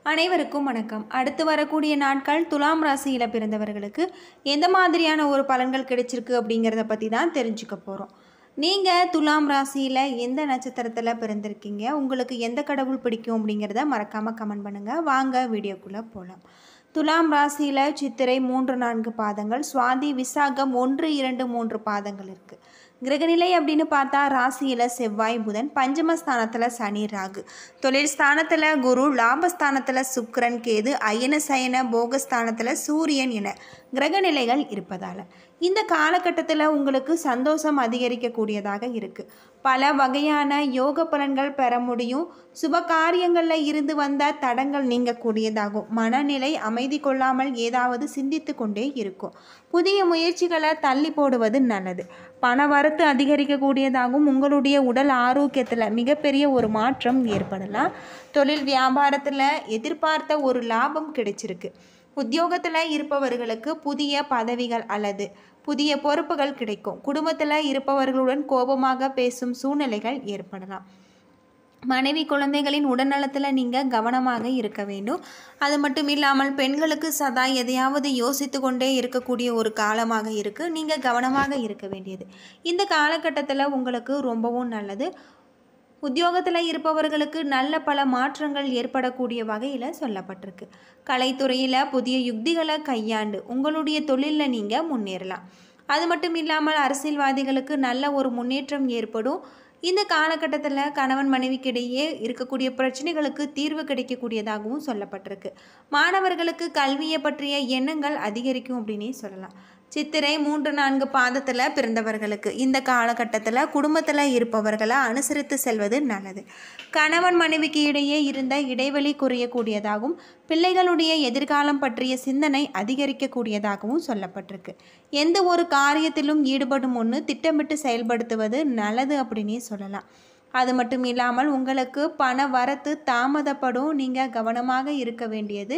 அனைவருக்கும் வணக்கம். அடுத்து வரக்கூடிய நாட்கள் துலாம் ராசியில் பிறந்தவர்களுக்கு எந்த மாதிரியான ஒரு பலன்கள் கிடைச்சிருக்கு அப்படிங்கிறத பற்றி தான் தெரிஞ்சுக்க போகிறோம். நீங்கள் துலாம் ராசியில் எந்த நட்சத்திரத்தில் பிறந்திருக்கீங்க, உங்களுக்கு எந்த கடவுள் பிடிக்கும் அப்படிங்கிறத மறக்காமல் கமெண்ட் பண்ணுங்கள். வாங்க வீடியோக்குள்ளே போகலாம். துலாம் ராசியில் சித்திரை 3-4 பாதங்கள், சுவாதி விசாகம் 1-2-3 பாதங்கள் இருக்குது. கிரகநிலை அப்படின்னு பார்த்தா ராசியில் செவ்வாய் புதன், பஞ்சமஸ்தானத்தில் சனி ராகு, தொழில் ஸ்தானத்தில் குரு, லாபஸ்தானத்தில் சுக்கிரன் கேது, அயன சயன போகஸ்தானத்தில் சூரியன் என கிரகநிலைகள் இருப்பதால் இந்த காலகட்டத்தில் உங்களுக்கு சந்தோஷம் அதிகரிக்கக்கூடியதாக இருக்குது. பல வகையான யோக பலன்கள் பெற முடியும். சுப காரியங்களில் இருந்து வந்த தடங்கள் நீங்கக்கூடியதாகும். மனநிலை அமைதி கொள்ளாமல் ஏதாவது சிந்தித்து கொண்டே இருக்கும். புதிய முயற்சிகளை தள்ளி போடுவது நல்லது. பண வரத்து அதிகரிக்கக்கூடியதாகவும் உங்களுடைய உடல் ஆரோக்கியத்தில் மிகப்பெரிய ஒரு மாற்றம் ஏற்படலாம். தொழில் வியாபாரத்தில் எதிர்பார்த்த ஒரு லாபம் கிடைச்சிருக்கு. உத்தியோகத்தில் இருப்பவர்களுக்கு புதிய பதவிகள் அல்லது புதிய பொறுப்புகள் கிடைக்கும். குடும்பத்தில் இருப்பவர்களுடன் கோபமாக பேசும் சூழ்நிலைகள் ஏற்படலாம். மனைவி குழந்தைகளின் உடல்நலத்தில் நீங்கள் கவனமாக இருக்க வேண்டும். அது மட்டும் இல்லாமல் பெண்களுக்கு சதா எதையாவது யோசித்து கொண்டே இருக்கக்கூடிய ஒரு காலமாக இருக்குது. நீங்கள் கவனமாக இருக்க வேண்டியது இந்த காலகட்டத்தில் உங்களுக்கு ரொம்பவும் நல்லது. உத்தியோகத்தில் இருப்பவர்களுக்கு நல்ல பல மாற்றங்கள் ஏற்படக்கூடிய வகையில் சொல்லப்பட்டிருக்கு. கலைத்துறையில் புதிய யுக்திகளை கையாண்டு உங்களுடைய தொழிலில் நீங்கள் முன்னேறலாம். அது மட்டும் இல்லாமல் அரசியல்வாதிகளுக்கு நல்ல ஒரு முன்னேற்றம் ஏற்படும். இந்த காலகட்டத்தில் கணவன் மனைவிக்கிடையே இருக்கக்கூடிய பிரச்சனைகளுக்கு தீர்வு கிடைக்கக்கூடியதாகவும் சொல்லப்பட்டிருக்கு. மாணவர்களுக்கு கல்வியை பற்றிய எண்ணங்கள் அதிகரிக்கும் அப்படின்னே சொல்லலாம். சித்திரை 3-4 பாதத்தில் பிறந்தவர்களுக்கு இந்த காலகட்டத்தில் குடும்பத்தில் இருப்பவர்களை அனுசரித்து செல்வது நல்லது. கணவன் மனைவிக்கு இடையே இருந்த இடைவெளி குறையக்கூடியதாகவும் பிள்ளைகளுடைய எதிர்காலம் பற்றிய சிந்தனை அதிகரிக்கக்கூடியதாகவும் சொல்லப்பட்டிருக்கு. எந்த ஒரு காரியத்திலும் ஈடுபடும் ஒன்று திட்டமிட்டு செயல்படுத்துவது நல்லது அப்படின்னே சொல்லலாம். அது மட்டும் இல்லாமல் உங்களுக்கு பண வரத்து தாமதப்படும். நீங்கள் கவனமாக இருக்க வேண்டியது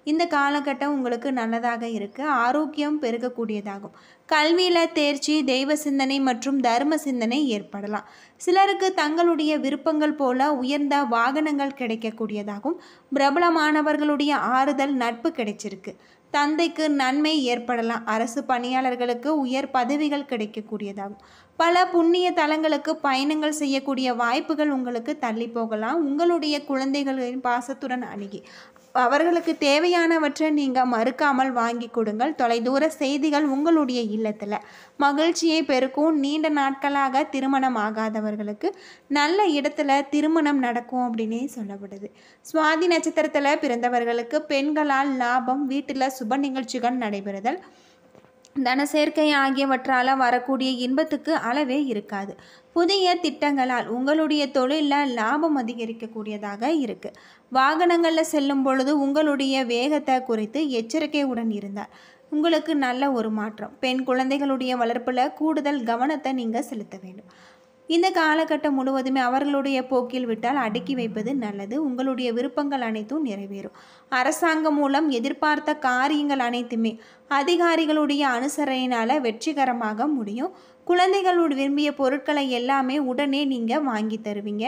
இந்த காலகட்டம் உங்களுக்கு நல்லதாக இருக்குது. ஆரோக்கியம் பெருகக்கூடியதாகும். கல்வியில் தேர்ச்சி, தெய்வ சிந்தனை மற்றும் தர்ம சிந்தனை ஏற்படலாம். சிலருக்கு தங்களுடைய விருப்பங்கள் போல உயர்ந்த வாகனங்கள் கிடைக்கக்கூடியதாகும். பிரபலமானவர்களுடைய ஆறுதல் நட்பு கிடைச்சிருக்கு. தந்தைக்கு நன்மை ஏற்படலாம். அரசு பணியாளர்களுக்கு உயர் பதவிகள் கிடைக்கக்கூடியதாகும். பல புண்ணிய தலங்களுக்கு பயணங்கள் செய்யக்கூடிய வாய்ப்புகள் உங்களுக்கு தள்ளி போகலாம். உங்களுடைய குழந்தைகளின் பாசத்துடன் அணுகி அவர்களுக்கு தேவையானவற்றை நீங்கள் மறுக்காமல் வாங்கி கொடுங்கள். தொலைதூர செய்திகள் உங்களுடைய இல்லத்தில் மகிழ்ச்சியை பெருக்கும். நீண்ட நாட்களாக திருமணம் ஆகாதவர்களுக்கு நல்ல இடத்துல திருமணம் நடக்கும் அப்படின்னே சொல்லப்படுது. சுவாதி நட்சத்திரத்தில் பிறந்தவர்களுக்கு பெண்களால் லாபம், வீட்டில் சுப நிகழ்ச்சிகள் நடைபெறுதல், தன சேர்க்கை ஆகியவற்றால் வரக்கூடிய இன்பத்துக்கு அளவே இருக்காது. புதிய திட்டங்களால் உங்களுடைய தொழிலில் லாபம் அதிகரிக்கக்கூடியதாக இருக்குது. வாகனங்களில் செல்லும் பொழுது உங்களுடைய வேகத்தை குறித்து எச்சரிக்கையுடன் இருந்தால் உங்களுக்கு நல்ல ஒரு மாற்றம். பெண் குழந்தைகளுடைய வளர்ப்பில் கூடுதல் கவனத்தை நீங்கள் செலுத்த வேண்டும். இந்த காலகட்டம் முழுவதுமே அவர்களுடைய போக்கில் விட்டால் அடக்கி வைப்பது நல்லது. உங்களுடைய விருப்பங்கள் அனைத்தும் நிறைவேறும். அரசாங்கம் மூலம் எதிர்பார்த்த காரியங்கள் அனைத்துமே அதிகாரிகளுடைய அனுசரணையினால் வெற்றிகரமாக முடியும். குழந்தைகளோடு விரும்பிய பொருட்களை எல்லாமே உடனே நீங்கள் வாங்கி தருவீங்க.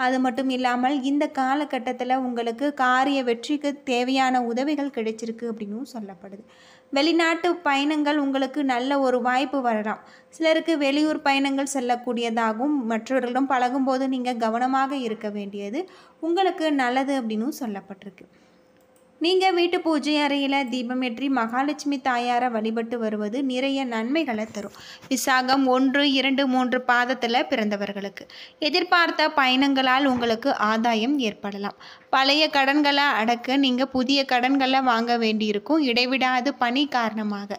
அது மட்டும் இல்லாமல் இந்த காலகட்டத்தில் உங்களுக்கு காரிய வெற்றிக்கு தேவையான உதவிகள் கிடைச்சிருக்கு அப்படின்னு சொல்லப்படுது. வெளிநாட்டு பயணங்கள் உங்களுக்கு நல்ல ஒரு வாய்ப்பு வரலாம். சிலருக்கு வெளியூர் பயணங்கள் செல்லக்கூடியதாகவும் மற்றவர்களிடம் பழகும்போது நீங்கள் கவனமாக இருக்க வேண்டியது உங்களுக்கு நல்லது அப்படின்னு சொல்லப்பட்டிருக்கு. நீங்கள் வீட்டு பூஜை அறையில் தீபமேற்றி மகாலட்சுமி தாயாரை வழிபட்டு வருவது நிறைய நன்மைகளை தரும். விசாகம் 1-2-3 பாதத்தில் பிறந்தவர்களுக்கு எதிர்பார்த்த பயணங்களால் உங்களுக்கு ஆதாயம் ஏற்படலாம். பழைய கடன்களை அடக்க நீங்கள் புதிய கடன்களை வாங்க வேண்டியிருக்கும். இடைவிடாது பணி காரணமாக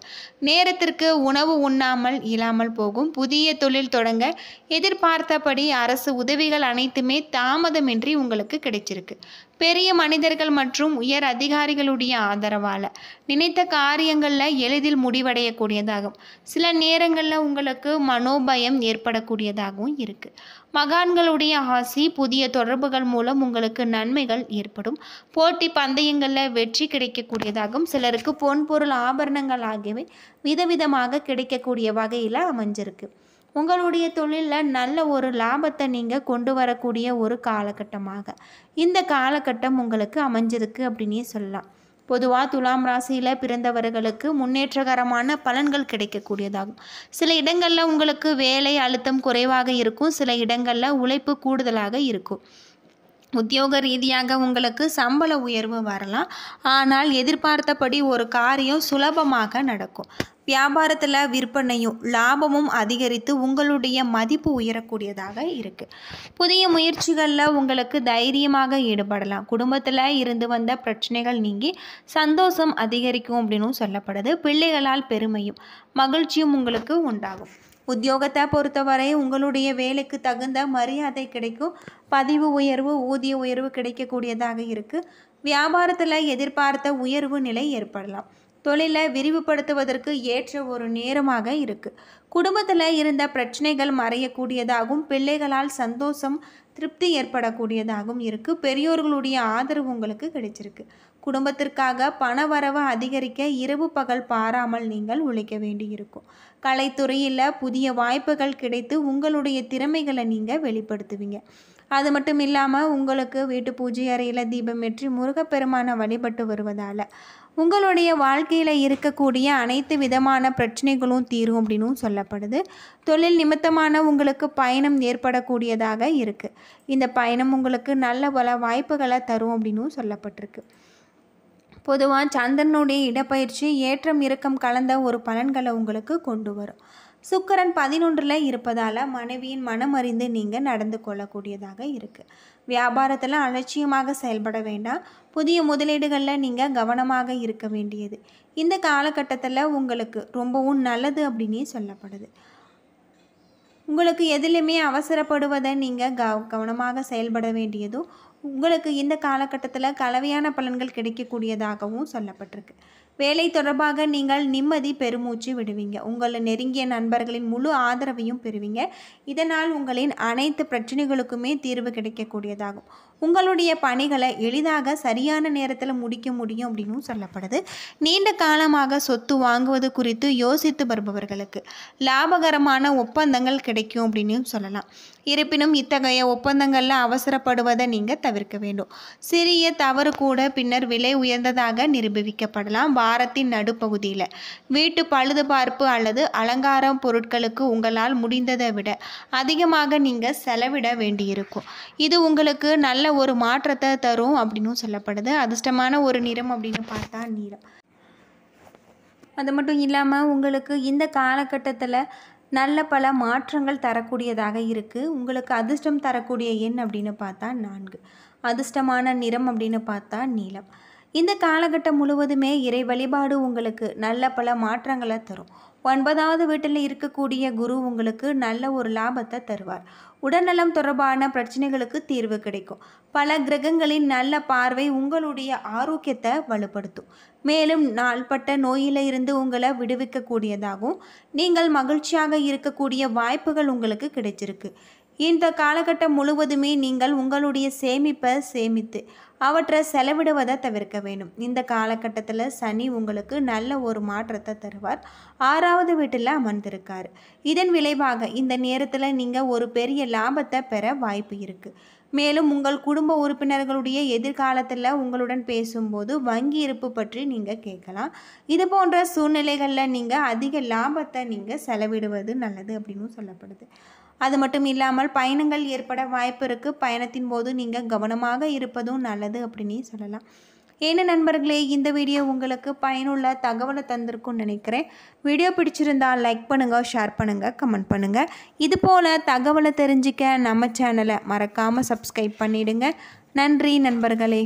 நேரத்திற்கு உணவு உண்ணாமல் இயலாமல் போகும். புதிய தொழில் தொடங்க எதிர்பார்த்தபடி அரசு உதவிகள் அனைத்துமே தாமதமின்றி உங்களுக்கு கிடைச்சிருக்கு. பெரிய மனிதர்கள் மற்றும் உயர் அதிகாரிகளுடைய ஆதரவால் நினைத்த காரியங்களில் எளிதில் முடிவடையக்கூடியதாகும். சில நேரங்களில் உங்களுக்கு மனோபயம் ஏற்படக்கூடியதாகவும் இருக்குது. மகான்களுடைய ஆசி, புதிய தொடர்புகள் மூலம் உங்களுக்கு நன்மைகள் ஏற்படும். போட்டி பந்தயங்களில் வெற்றி கிடைக்கக்கூடியதாகவும் சிலருக்கு பொன்பொருள் ஆபரணங்கள் ஆகியவை விதவிதமாக கிடைக்கக்கூடிய வகையில் அமைஞ்சிருக்கு. உங்களுடைய தொழிலில் நல்ல ஒரு லாபத்தை நீங்கள் கொண்டு வரக்கூடிய ஒரு காலகட்டமாக இந்த காலகட்டம் உங்களுக்கு அமைஞ்சிருக்கு அப்படின்னே சொல்லலாம். பொதுவாக துலாம் ராசியில் பிறந்தவர்களுக்கு முன்னேற்றகரமான பலன்கள் கிடைக்கக்கூடியதாகும். சில இடங்களில் உங்களுக்கு வேலை அழுத்தம் குறைவாக இருக்கும், சில இடங்களில் உழைப்பு கூடுதலாக இருக்கும். உத்தியோக ரீதியாக உங்களுக்கு சம்பள உயர்வு வரலாம், ஆனால் எதிர்பார்த்தபடி ஒரு காரியம் சுலபமாக நடக்கும். வியாபாரத்தில் விற்பனையும் லாபமும் அதிகரித்து உங்களுடைய மதிப்பு உயரக்கூடியதாக இருக்குது. புதிய முயற்சிகளில் உங்களுக்கு தைரியமாக ஈடுபடலாம். குடும்பத்தில் இருந்து வந்த பிரச்சனைகள் நீங்கி சந்தோஷம் அதிகரிக்கும் அப்படின்னு சொல்லப்படுது. பிள்ளைகளால் பெருமையும் மகிழ்ச்சியும் உங்களுக்கு உண்டாகும். உத்தியோகத்தை பொறுத்தவரை உங்களுடைய வேலைக்கு தகுந்த மரியாதை கிடைக்கும். பதிவு உயர்வு ஊதிய உயர்வு கிடைக்கக்கூடியதாக இருக்குது. வியாபாரத்தில் எதிர்பார்த்த உயர்வு நிலை ஏற்படலாம். தொழிலை விரிவுபடுத்துவதற்கு ஏற்ற ஒரு நேரமாக இருக்குது. குடும்பத்தில் இருந்த பிரச்சனைகள் மறையக்கூடியதாகவும் பிள்ளைகளால் சந்தோஷம் திருப்தி ஏற்படக்கூடியதாகவும் இருக்குது. பெரியோர்களுடைய ஆதரவு உங்களுக்கு கிடைச்சிருக்கு. குடும்பத்திற்காக பண வரவை அதிகரிக்க இரவு பகல் பாராமல் நீங்கள் உழைக்க வேண்டி இருக்கும். கலைத்துறையில் புதிய வாய்ப்புகள் கிடைத்து உங்களுடைய திறமைகளை நீங்கள் வெளிப்படுத்துவீங்க. அது மட்டும் இல்லாமல் உங்களுக்கு வீட்டு பூஜை அறையில் தீபம் ஏற்றி முருகப்பெருமானை வழிபட்டு வருவதால் உங்களுடைய வாழ்க்கையில் இருக்கக்கூடிய அனைத்து விதமான பிரச்சனைகளும் தீரும் அப்படின்னு சொல்லப்படுது. தொழில் நிமித்தமான உங்களுக்கு பயணம் ஏற்படக்கூடியதாக இருக்குது. இந்த பயணம் உங்களுக்கு நல்ல பல வாய்ப்புகளை தரும் அப்படின்னு சொல்லப்பட்டிருக்கு. பொதுவாக சந்திரனுடைய இடப்பயிற்சி ஏற்றம் இறக்கம் கலந்த ஒரு பலன்களை உங்களுக்கு கொண்டு வரும். சுக்கிரன் 11ல் இருப்பதால் மனைவியின் மனம் அறிந்து நீங்கள் நடந்து கொள்ளக்கூடியதாக இருக்குது. வியாபாரத்தில் அலட்சியமாக செயல்பட வேண்டாம். புதிய முதலீடுகளில் நீங்கள் கவனமாக இருக்க வேண்டியது இந்த காலகட்டத்தில் உங்களுக்கு ரொம்பவும் நல்லது அப்படின்னே சொல்லப்படுது. உங்களுக்கு எதிலுமே அவசரப்படுவதை நீங்கள் கவனமாக செயல்பட வேண்டியதும் உங்களுக்கு இந்த காலகட்டத்தில் கலவையான பலன்கள் கிடைக்கக்கூடியதாகவும் சொல்லப்பட்டிருக்கு. வேலை தொடர்பாக நீங்கள் நிம்மதி பெருமூச்சு விடுவீங்க. உங்களை நெருங்கிய நண்பர்களின் முழு ஆதரவையும் பெறுவீங்க. இதனால் உங்களின் அனைத்து பிரச்சனைகளுக்குமே தீர்வு கிடைக்கக்கூடியதாகும். உங்களுடைய பணிகளை எளிதாக சரியான நேரத்தில் முடிக்க முடியும் அப்படின்னு சொல்லப்படுது. நீண்ட காலமாக சொத்து வாங்குவது குறித்து யோசித்து வருபவர்களுக்கு லாபகரமான ஒப்பந்தங்கள் கிடைக்கும் அப்படின்னு சொல்லலாம். இருப்பினும் இத்தகைய ஒப்பந்தங்களில் அவசரப்படுவதை நீங்கள் தவிர்க்க வேண்டும். சிறிய தவறு கூட பின்னர் விலை உயர்ந்ததாக நிரூபிக்கப்படலாம். வாரத்தின் நடுப்பகுதியில் வீட்டு பழுதுபார்ப்பு அல்லது அலங்கார பொருட்களுக்கு உங்களால் முடிந்ததை விட அதிகமாக நீங்கள் செலவிட வேண்டியிருக்கும். இது உங்களுக்கு நல்ல ஒரு மாற்றத்தை தரும் அப்படின்னு சொல்லப்படுது. அதிர்ஷ்டமான ஒரு நிறம் அப்படின்னு பார்த்தா நீலம். அது மட்டும் இல்லாமல் உங்களுக்கு இந்த காலகட்டத்தில் நல்ல பல மாற்றங்கள் தரக்கூடியதாக இருக்குது. உங்களுக்கு அதிர்ஷ்டம் தரக்கூடிய எண் அப்படின்னு பார்த்தா 4. அதிர்ஷ்டமான நிறம் அப்படின்னு பார்த்தா நீலம். இந்த காலகட்டம் முழுவதுமே இறை வழிபாடு உங்களுக்கு நல்ல பல மாற்றங்களை தரும். 9வது வீட்டில் இருக்கக்கூடிய குரு உங்களுக்கு நல்ல ஒரு லாபத்தை தருவார். உடல்நலம் தொடர்பான பிரச்சனைகளுக்கு தீர்வு கிடைக்கும். பல கிரகங்களின் நல்ல பார்வை உங்களுடைய ஆரோக்கியத்தை வலுப்படுத்தும். மேலும் நாள்பட்ட நோயில இருந்து உங்களை விடுவிக்கக்கூடியதாகவும் நீங்கள் மகிழ்ச்சியாக இருக்கக்கூடிய வாய்ப்புகள் உங்களுக்கு கிடைச்சிருக்கு. இந்த காலகட்டம் முழுவதுமே நீங்கள் உங்களுடைய சேமிப்பை சேமித்து அவற்றை செலவிடுவதை தவிர்க்க வேண்டும். இந்த காலகட்டத்தில் சனி உங்களுக்கு நல்ல ஒரு மாற்றத்தை தருவார். 6வது வீட்டில் அமர்ந்திருக்கார். இதன் விளைவாக இந்த நேரத்தில் நீங்கள் ஒரு பெரிய லாபத்தை பெற வாய்ப்பு இருக்குது. மேலும் உங்கள் குடும்ப உறுப்பினர்களுடைய எதிர்காலத்தில் உங்களுடன் பேசும்போது வங்கி இருப்பு பற்றி நீங்கள் கேட்கலாம். இது போன்ற சூழ்நிலைகளில் நீங்கள் அதிக லாபத்தை நீங்கள் செலவிடுவது நல்லது அப்படின்னு சொல்லப்படுது. அது மட்டும் இல்லாமல் பயணங்கள் ஏற்பட வாய்ப்பு இருக்குது. பயணத்தின் போது நீங்கள் கவனமாக இருப்பதும் நல்லது அப்படின்னு சொல்லலாம். என்ன நண்பர்களே, இந்த வீடியோ உங்களுக்கு பயனுள்ள தகவலை தந்திருக்கும்னு நினைக்கிறேன். வீடியோ பிடிச்சிருந்தால் லைக் பண்ணுங்கள், ஷேர் பண்ணுங்கள், கமெண்ட் பண்ணுங்கள். இது போல் தகவலை தெரிஞ்சிக்க நம்ம சேனலை மறக்காமல் சப்ஸ்கிரைப் பண்ணிவிடுங்க. நன்றி நண்பர்களே.